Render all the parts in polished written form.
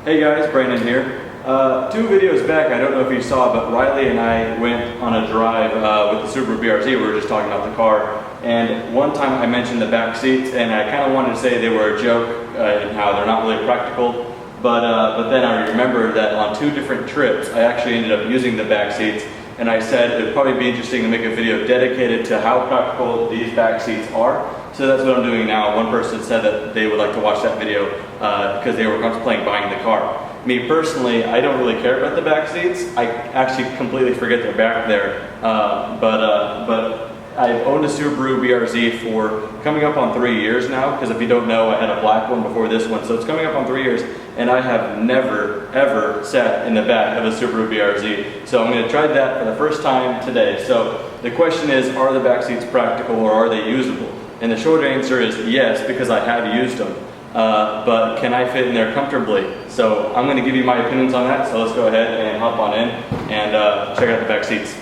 Hey guys, Brandon here. 2 videos back, I don't know if you saw, but Riley and I went on a drive with the Subaru BRZ. We were just talking about the car, and one time I mentioned the back seats, and I kind of wanted to say they were a joke and how they're not really practical. But then I remembered that on 2 different trips, I actually ended up using the back seats, and I said it would probably be interesting to make a video dedicated to how practical these back seats are. So that's what I'm doing now. One person said that they would like to watch that video because they were contemplating buying the car. Me personally, I don't really care about the back seats. I actually completely forget they're back there. But I've owned a Subaru BRZ for coming up on 3 years now, because if you don't know, I had a black one before this one, so it's coming up on 3 years, and I have never, ever sat in the back of a Subaru BRZ. So I'm going to try that for the first time today. So the question is, are the back seats practical or are they usable? And the short answer is yes, because I have used them. But can I fit in there comfortably? So I'm going to give you my opinions on that, so let's go ahead and hop on in and check out the back seats.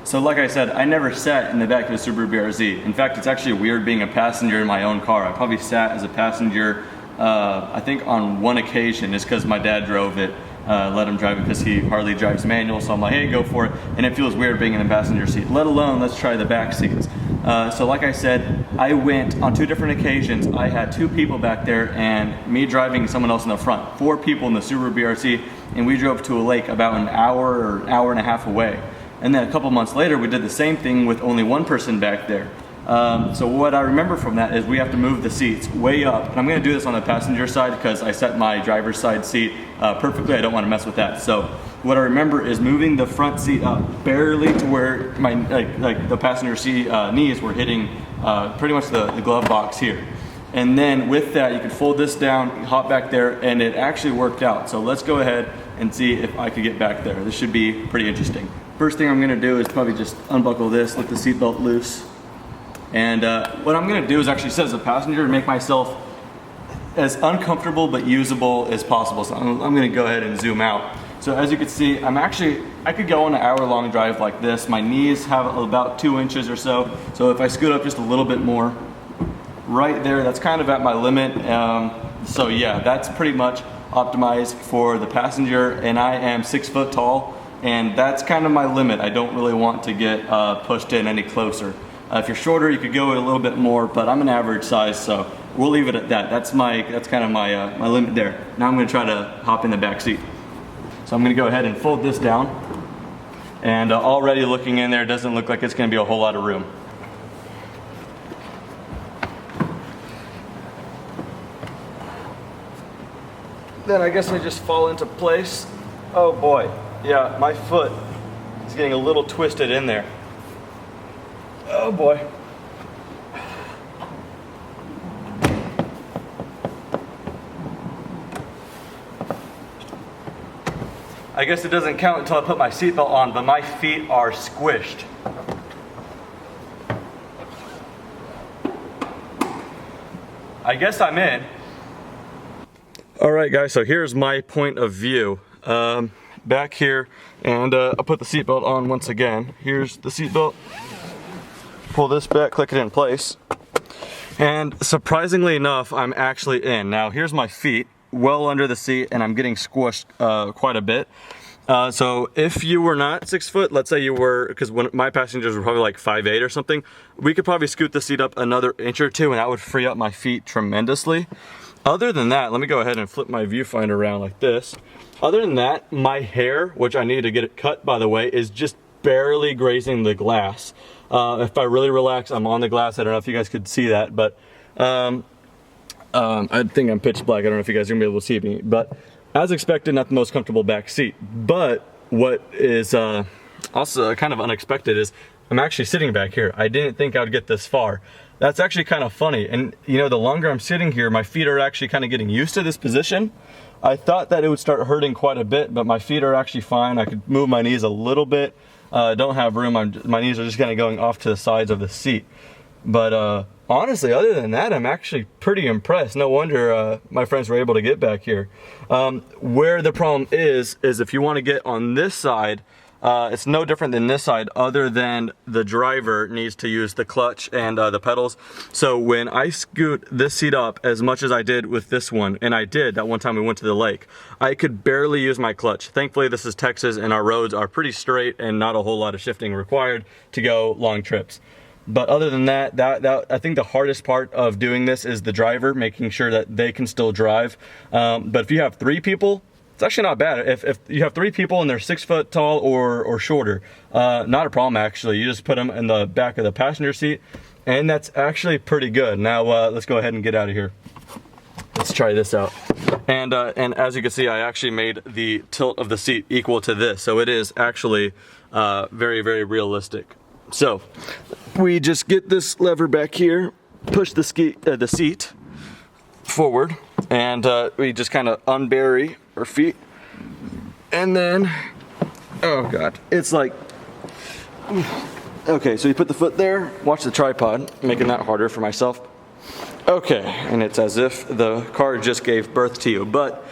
So like I said, I never sat in the back of a Subaru BRZ. In fact, it's actually weird being a passenger in my own car. I probably sat as a passenger, I think on one occasion, is because my dad drove it. Let him drive it because he hardly drives manual, so I'm like, hey, go for it. And it feels weird being in the passenger seat, let alone let's try the back seats. So like I said, I went on 2 different occasions. I had 2 people back there and me driving someone else in the front. 4 people in the Subaru BRZ, and we drove to a lake about an hour or an hour and a half away. And then a couple months later, we did the same thing with only 1 person back there. So what I remember from that is we have to move the seats way up. And I'm going to do this on the passenger side because I set my driver's side seat perfectly. I don't want to mess with that. So what I remember is moving the front seat up barely to where my like the passenger seat knees were hitting pretty much the glove box here. And then with that, you can fold this down, hop back there, and it actually worked out. So let's go ahead and see if I could get back there. This should be pretty interesting. First thing I'm going to do is probably just unbuckle this, let the seatbelt loose. And what I'm going to do is actually sit as a passenger and make myself as uncomfortable but usable as possible. So I'm going to go ahead and zoom out. So as you can see, I could go on an hour-long drive like this. My knees have about 2 inches or so. So if I scoot up just a little bit more, right there, that's kind of at my limit. So yeah, that's pretty much optimized for the passenger, and I am 6 foot tall, and that's kind of my limit. I don't really want to get pushed in any closer. If you're shorter, you could go a little bit more, but I'm an average size, so we'll leave it at that. That's kind of my limit there. Now I'm going to try to hop in the back seat. So I'm going to go ahead and fold this down, and already looking in there, it doesn't look like it's going to be a whole lot of room. Then I guess I just fall into place. Oh boy, yeah, my foot is getting a little twisted in there. Oh boy. I guess it doesn't count until I put my seatbelt on, but my feet are squished. I guess I'm in. Alright guys, so here's my point of view. Back here, and I'll put the seatbelt on once again. Here's the seatbelt. Pull this back, click it in place. And surprisingly enough, I'm actually in. Now here's my feet, well under the seat, and I'm getting squished quite a bit. So if you were not 6 foot, let's say you were, because my passengers were probably like 5'8" or something, we could probably scoot the seat up another inch or 2, and that would free up my feet tremendously. Other than that, let me go ahead and flip my viewfinder around like this. Other than that, my hair, which I need to get it cut by the way, is just barely grazing the glass. If I really relax, I'm on the glass. I don't know if you guys could see that, but I think I'm pitch black. I don't know if you guys are gonna be able to see me, but as expected, not the most comfortable back seat. But what is also kind of unexpected is I'm actually sitting back here. I didn't think I would get this far. That's actually kind of funny. And you know, the longer I'm sitting here, my feet are actually kind of getting used to this position. I thought that it would start hurting quite a bit, but my feet are actually fine. I could move my knees a little bit. Don't have room. My knees are just kind of going off to the sides of the seat. But honestly, other than that, I'm actually pretty impressed. No wonder my friends were able to get back here. Where the problem is if you want to get on this side, It's no different than this side, other than the driver needs to use the clutch and the pedals. So when I scoot this seat up as much as I did with this one, and I did that one time we went to the lake, I could barely use my clutch. Thankfully this is Texas and our roads are pretty straight and not a whole lot of shifting required to go long trips. But other than that, I think the hardest part of doing this is the driver, making sure that they can still drive. But if you have 3 people, it's actually not bad. If you have 3 people and they're 6 foot tall or shorter, not a problem actually. You just put them in the back of the passenger seat, and that's actually pretty good. Now let's go ahead and get out of here. Let's try this out. And as you can see, I actually made the tilt of the seat equal to this, so it is actually very, very realistic. So we just get this lever back here, push the seat forward, and we just kind of unbury our feet, and then, oh god, it's like, okay, so you put the foot there, watch the tripod, making that harder for myself. Okay, and it's as if the car just gave birth to you, but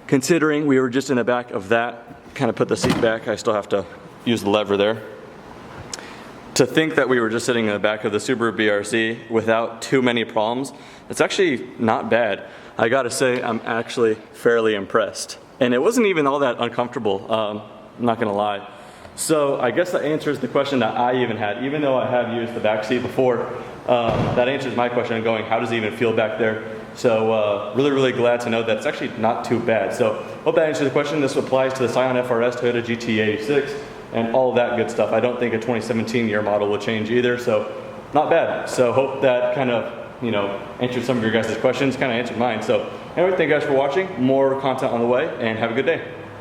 considering we were just in the back of that, kind of put the seat back, I still have to use the lever there. To think that we were just sitting in the back of the Subaru BRZ without too many problems, it's actually not bad. I gotta say, I'm actually fairly impressed. And it wasn't even all that uncomfortable, I'm not gonna lie. So I guess that answers the question that I even had. Even though I have used the back seat before, that answers my question going, how does it even feel back there? So really, really glad to know that it's actually not too bad. So hope that answers the question. This applies to the Scion FRS, Toyota GT86, and all that good stuff. I don't think a 2017 year model will change either, so not bad. So hope that kind of, answered some of your guys' questions, kind of answered mine. So anyway, thank you guys for watching. More content on the way, and have a good day.